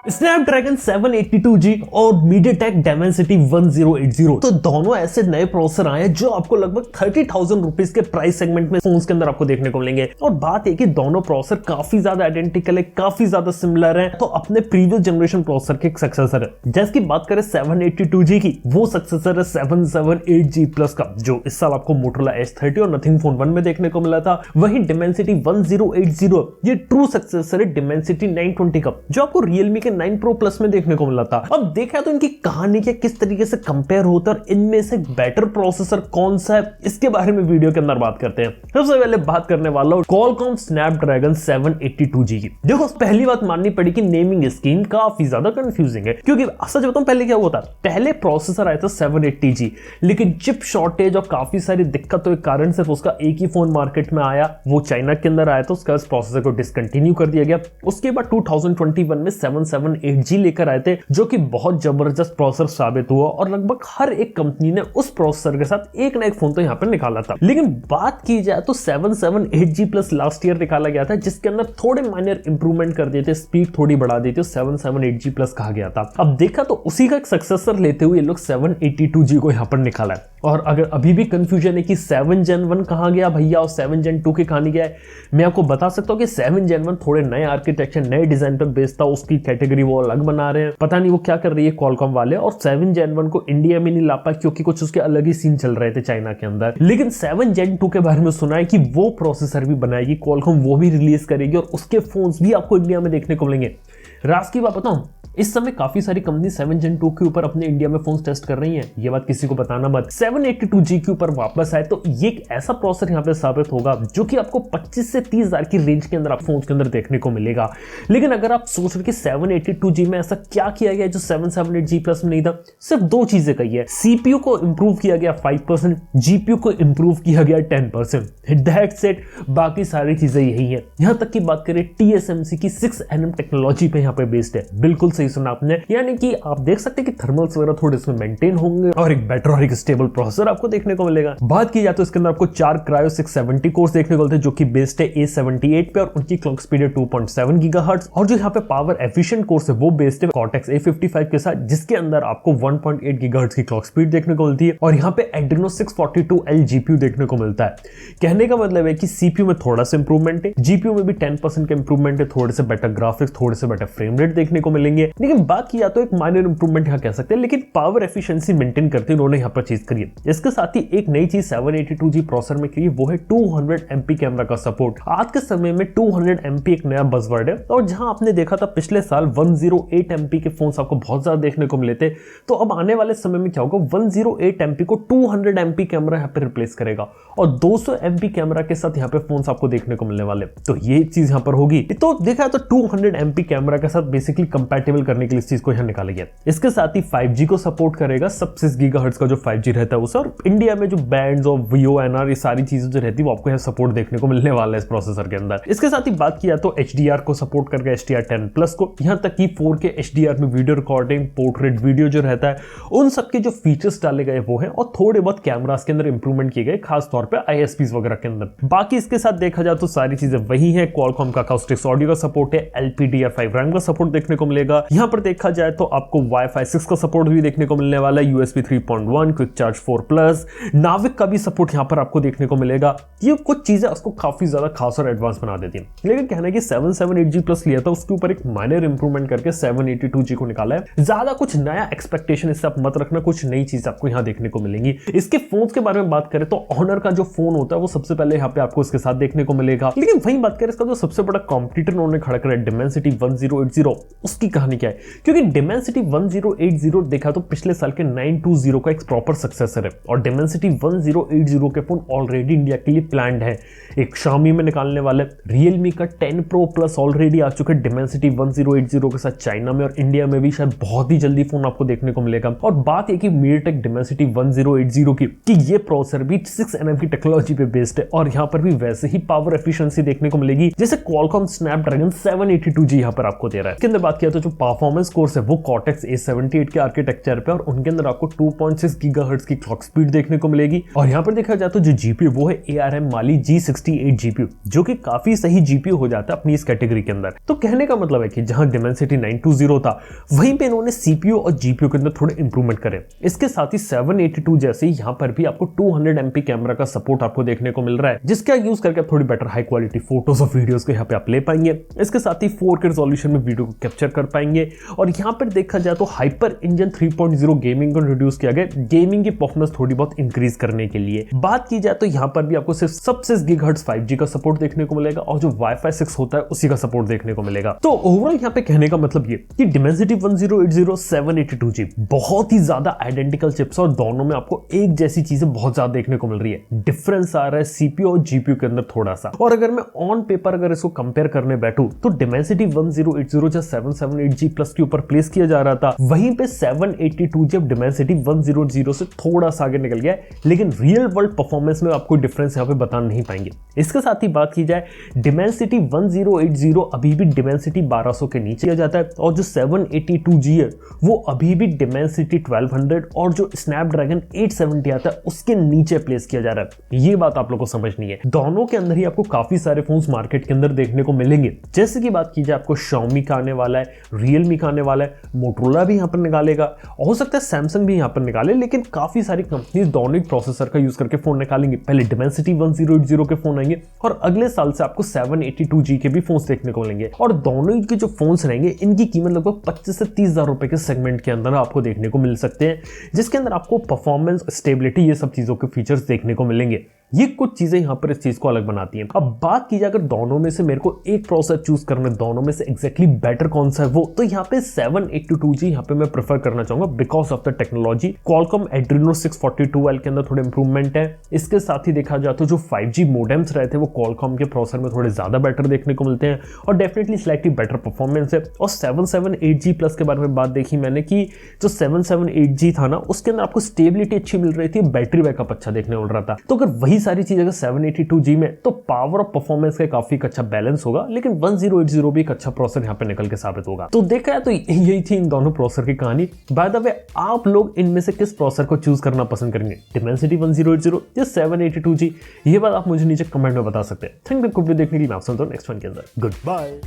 Snapdragon 782G और MediaTek Dimensity 1080 तो दोनों ऐसे नए प्रोसेसर आए हैं जो आपको लगभग 30,000 रुपीज के प्राइस सेगमेंट में फोन्स के अंदर आपको देखने को मिलेंगे। और बात है कि दोनों प्रोसेसर काफी ज्यादा आइडेंटिकल है, काफी ज्यादा सिमिलर है, तो अपने प्रीवियस जनरेशन प्रोसेसर के सक्सेसर है। जैसे की बात करें 782G की, वो सक्सेसर है 778G प्लस का, जो इस साल आपको मोटोरोला H30 और नथिंग फोन 1 में देखने को मिला था। वहीं डायमेंसिटी 1080 ये ट्रू सक्सेसर है डायमेंसिटी 920 का, जो आपको रियलमी के 9 Pro Plus में देखने को मिला था। अब देखा तो इनकी कहानी क्या किस तरीके से कंपेयर होता है और इनमें से बेटर प्रोसेसर कौन सा है, इसके बारे में वीडियो के अंदर बात करते हैं। सबसे पहले बात करने वाला हूं Qualcomm Snapdragon 782G की। देखो पहली बात माननी पड़ी कि नेमिंग स्कीम काफी ज्यादा कंफ्यूजिंग है, क्योंकि सच बताऊं पहले क्या हुआ था, पहले प्रोसेसर आया था 780G, लेकिन चिप शॉर्टेज और काफी सारी दिक्कतों के कारण सिर्फ उसका एक ही फोन मार्केट में आया, वो चाइना के अंदर आया, तो उसका प्रोसेसर को डिसकंटिन्यू कर दिया गया। उसके बाद 2021 में 778G लेकर आए थे, जो कि बहुत जबरदस्त प्रोसेसर साबित हुआ और लगभग हर एक कंपनी ने उस प्रोसेसर के साथ एक ना एक फोन तो यहां पर निकाला था। लेकिन बात की जाए तो 778G प्लस लास्ट ईयर निकाला गया था, जिसके अंदर थोड़े माइनर इंप्रूवमेंट कर दिए थे, स्पीड थोड़ी बढ़ा दी थी, 778G प्लस कहा गया था। अब देखा तो उसी का एक सक्सेसर लेते हुए ये लोग 782G को यहां पर निकाला है। और अगर अभी भी कंफ्यूजन है कि 7 Gen 1 कहां गया भैया और 7 Gen 2 के कहां नहीं गया है, मैं आपको बता सकता हूं कि 7 Gen 1 थोड़े नए आर्किटेक्चर नए डिजाइन पर बेस्ड था, उसकी कैटेगरी वो अलग बना रहे हैं, पता नहीं वो क्या कर रही है क्वालकॉम वाले। और 7 Gen 1 को इंडिया में नहीं ला पाए क्योंकि कुछ उसके अलग ही सीन चल रहे थे चाइना के अंदर। लेकिन 7 Gen 2 के बारे में सुना है कि वो प्रोसेसर भी बनाएगी क्वालकॉम, वो भी रिलीज करेगी और उसके फोन्स भी आपको इंडिया में देखने को मिलेंगे। राज की बात बताऊं, इस समय काफी सारी कंपनी 7 Gen 2 के ऊपर अपने इंडिया में फोन्स टेस्ट कर रही हैं, ये बात किसी को बताना मत। 782G के ऊपर वापस आए तो ये एक ऐसा प्रोसेसर यहां पे साबित होगा जो कि आपको 25 से 30 हजार की रेंज के अंदर आप फोन्स के अंदर देखने को मिलेगा। लेकिन अगर आप सोच रहे कि 782G में ऐसा क्या किया गया जो 778G प्लस में नहीं था, सिर्फ दो चीजें कही है। सीपीयू को इंप्रूव किया गया 5%, जीपीयू को इंप्रूव किया गया 10%, दैट्स इट। बाकी सारी चीजें यही है। यहां तक की बात करें TSMC की 6nm टेक्नोलॉजी पे यहां पे बेस्ड है, बिल्कुल सही सुना आपने। यानी कि आप देख सकते हैं कि थर्मल्स वगैरह थोड़े इसमें मेंटेन होंगे और एक बेटर और एक स्टेबल प्रोसेसर आपको देखने को मिलेगा। बात की जाए तो इसके अंदर आपको 4 क्रायो 670 कोर्स देखने को मिलते हैं, जो कि बेस्ड है A78 पे और उनकी क्लॉक स्पीड है 2.7 गीगाहर्ट्ज। और जो यहाँ पे पावर एफिशिएंट कोर्स है वो बेस्ड है Cortex A55 के साथ, जिसके अंदर आपको 1.8 गीगाहर्ट्ज की क्लॉक स्पीड देखने को मिलती है। और यहाँ पे Adreno 642L GPU देखने को मिलता है। कहने का मतलब है कि CPU में थोड़ा सा इंप्रूवमेंट है, GPU में भी 10% का इंप्रूवमेंट है, थोड़े से बेटर ग्राफिक्स, थोड़े से बेटर फ्रेम रेट देखने को मिलेंगे। लेकिन बात किया तो एक माइनर इंप्रूवमेंट यहां कह सकते हैं, लेकिन पावर एफिशिएंसी मेंटेन करते उन्होंने यहां पर चीज करी है। इसके साथ ही एक नई चीज 782G प्रोसेसर में की, वो है 200 MP कैमरा का सपोर्ट। आज के समय में 200 MP एक नया बज़वर्ड है, और जहां आपने देखा था पिछले साल 108 MP के फोन्स आपको बहुत ज्यादा देखने को मिले थे, तो अब आने वाले समय में क्या होगा, 108 MP को 200 MP कैमरा यहां पे रिप्लेस करेगा और 200 MP कैमरा के साथ यहां पे फोन्स आपको देखने को मिलने वाले। तो ये चीज यहां पर होगी। तो देखा तो 200 MP कैमरा के साथ बेसिकली कंपैटिबल करने के लिए इस चीज को यहां निकाला गया। इसके साथ ही 5G को सपोर्ट करेगा, सब 6 गीगाहर्ट्ज का जो 5G रहता है उसे, और इंडिया में जो बैंड्स और VONR ये सारी चीजें जो रहती है वो आपको यहां सपोर्ट देखने को मिलने वाला है इस प्रोसेसर के अंदर। इसके साथ ही बात किया तो HDR को सपोर्ट करेगा, HDR10 प्लस को, यहां तक कि 4K HDR में वीडियो रिकॉर्डिंग, पोर्ट्रेट वीडियो जो रहता है उन सबके जो फीचर्स डाले गए वो है, और थोड़े बहुत कैमरास के अंदर इंप्रूवमेंट किए गए, खास तौर पे ISPs वगैरह के अंदर। बाकी इसके साथ देखा जाए तो सारी चीजें वही है। Qualcomm का अकॉस्टिक्स ऑडियो का सपोर्ट है, LPDDR5 रैम का सपोर्ट देखने को मिलेगा। यहां पर देखा जाए तो आपको Wi-Fi 6 का सपोर्ट भी देखने को मिलने वाला है, USB 3.1, क्विक चार्ज 4+, नाविक का भी सपोर्ट यहां पर आपको देखने को मिलेगा। ये कुछ चीजें उसको काफी ज्यादा खास और एडवांस बना देती हैं। लेकिन कहना है कि 778G प्लस लिया था, उसके ऊपर एक माइनर इंप्रूवमेंट करके 782G को निकाला है। ज्यादा कुछ नया एक्सपेक्टेशन इससे आप मत रखना, कुछ नई चीज आपको यहां देखने को मिलेंगी। इसके फोन्स के बारे में बात करें तो Honor का जो फोन होता है वो सबसे पहले यहाँ पे आपको इसके साथ देखने को मिलेगा। लेकिन वहीं बात करें इसका जो सबसे बड़ा कॉम्पिटिटर उन्होंने खड़ा करा Dimensity 1080, उसकी कहानी क्या है, क्योंकि Dimensity 1080 देखा तो पिछले साल के 920 का एक प्रॉपर सक्सेसर है, और Dimensity 1080 के फोन ऑलरेडी इंडिया के लिए प्लान्ड है। एक Xiaomi में निकालने वाले, Realme का 10 Pro Plus ऑलरेडी आ चुके हैं Dimensity 1080 के साथ चाइना में, और इंडिया में भी शायद बहुत ही जल्दी फोन आपको देखने को मिलेगा। और बात है कि MediaTek Dimensity 1080 की कि ये प्रोसेसर भी 6nm की टेक्नोलॉजी पे बेस्ड है, और यहाँ पर भी वैसे ही पावर एफिशिएंसी देखने को मिलेगी जैसे Qualcomm Snapdragon 782G यहाँ पर आपको दे रहा है। इसके अंदर बात किया तो जो परफॉर्मेंस कोर्स है वो Cortex A78 के आर्किटेक्चर पे, और उनके अंदर आपको 2.6 गीगाहर्ट्ज की क्लॉक स्पीड देखने को मिलेगी। और यहाँ पर देखा जाए तो जो जीपीयू वो है ARM Mali G68 जीपीयू, जो कि काफी सही जीपीयू हो जाता है अपनी इस कैटेगरी के अंदर। तो कहने का मतलब है कि जहां Dimensity 920 था वहीं पे इन्होंने सीपीयू और जीपीयू के अंदर थोड़े इंप्रूवमेंट करे। इसके साथ ही 782 जैसे यहाँ पर भी आपको 200 MP कैमरा का सपोर्ट आपको देखने को मिल रहा है, जिसका यूज करके आप थोड़ी बेटर हाई क्वालिटी फोटोज और वीडियोस को यहाँ पे आप ले पाएंगे। इसके साथ ही 4K रिजोल्यूशन में वीडियो को कैप्चर कर पाएंगे। और यहाँ पर देखा जाए तो हाइपर इंजन 3.0 गेमिंग को इंट्रोड्यूस किया गया, गेमिंग की परफॉर्मेंस थोड़ी बहुत इंक्रीज करने के लिए। बात की जाए तो यहाँ पर भी आपको सिर्फ सब 6 गीगाहर्ट्ज 5G का सपोर्ट देखने को मिलेगा, और जो Wi-Fi 6 होता है उसी का सपोर्ट देखने को मिलेगा। तो ओवरऑल यहाँ पे कहने का मतलब ये कि Dimensity 1080 782G बहुत ही ज्यादा आइडेंटिकल चिप्स, और दोनों में आपको एक जैसी चीजें बहुत ज्यादा देखने को मिल रही है। डिफरेंस आ रहा है सीपीयू और जीपीयू के अंदर थोड़ा सा। और अगर मैं ऑन पेपर अगर इसको कंपेयर करने बैठूं तो Dimensity 1080 जो 778G प्लस के ऊपर प्लेस किया जा रहा था, वहीं पे 782G अब Dimensity 100 से थोड़ा सा आगे निकल गया है, लेकिन रियल वर्ल्ड परफॉर्मेंस में आपको डिफरेंस यहाँ पे बता नहीं पाएंगे। इसके साथ ही बात की जाए Dimensity 1080 अभी भी Dimensity 1200 के नीचे आ जाता है, और जो 782G है वो अभी भी Dimensity 1200 और जो Snapdragon 870 आता है उसके नीचे प्लेस किया जा रहा है। ये बात आप लोगों को समझनी है। दोनों के अंदर ही आपको काफी सारे फोन्स मार्केट के अंदर देखने को मिलेंगे। जैसे कि बात की जाए आपको Xiaomi का आने वाला है, Realme का आने वाला है, Motorola भी यहाँ पर निकालेगा, हो सकता है Samsung भी यहाँ पर निकाले, लेकिन काफी सारी कंपनीज दोनों ही प्रोसेसर का यूज करके फोन निकालेंगे। पहले Dimensity 1080 के फोन आएंगे, और अगले साल से आपको 782G के भी फोन्स देखने को मिलेंगे। और दोनों के जो फोन्स रहेंगे इनकी कीमत लगभग 25 से 30 हजार रुपए के सेगमेंट के अंदर आपको देखने को मिल सकते हैं, जिसके अंदर आपको परफॉर्मेंस, स्टेबिलिटी, ये सब चीजों के फीचर्स देखने को मिलेंगे। ये कुछ चीजें यहाँ पर इस चीज को अलग बनाती हैं। अब बात की जाए अगर दोनों में से मेरे को एक प्रोसेसर चूज करना है, दोनों में से एग्जैक्टली बेटर कौन सा है वो, तो यहाँ पे 782G यहाँ पे मैं प्रेफर करना चाहूंगा because of the technology. Qualcomm Adreno 642L के अंदर थोड़े इंप्रूवमेंट है। इसके साथ ही देखा जाए तो जो 5G मोडेम्स रहते हैं वो Qualcomm के प्रोसेसर में थोड़े ज्यादा बेटर देखने को मिलते हैं, और डेफिनेटली स्लाइटली बेटर परफॉर्मेंस है। और 778G प्लस के बारे में बात देखी मैंने कि जो 778G था ना उसके अंदर आपको स्टेबिलिटी अच्छी मिल रही थी, बैटरी बैकअप अच्छा देखने को मिल रहा था। तो अगर वही सारी चीज अगर 782G में, तो पावर और परफॉर्मेंस का काफी अच्छा बैलेंस होगा, लेकिन 1080 भी एक अच्छा प्रोसेसर यहाँ पे निकल के साबित होगा। तो देखा है तो यही थी इन दोनों प्रोसेसर की कहानी। बाय द वे आप लोग इनमें से किस प्रोसेसर को चूज करना पसंद करेंगे, Dimensity 1080 या 782G? ये बात आप मुझे नीचे कमेंट में बता सकते हैं। थैंक यू देखने के लिए। मैं आपसे मिलता हूं नेक्स्ट वन के अंदर। Good bye.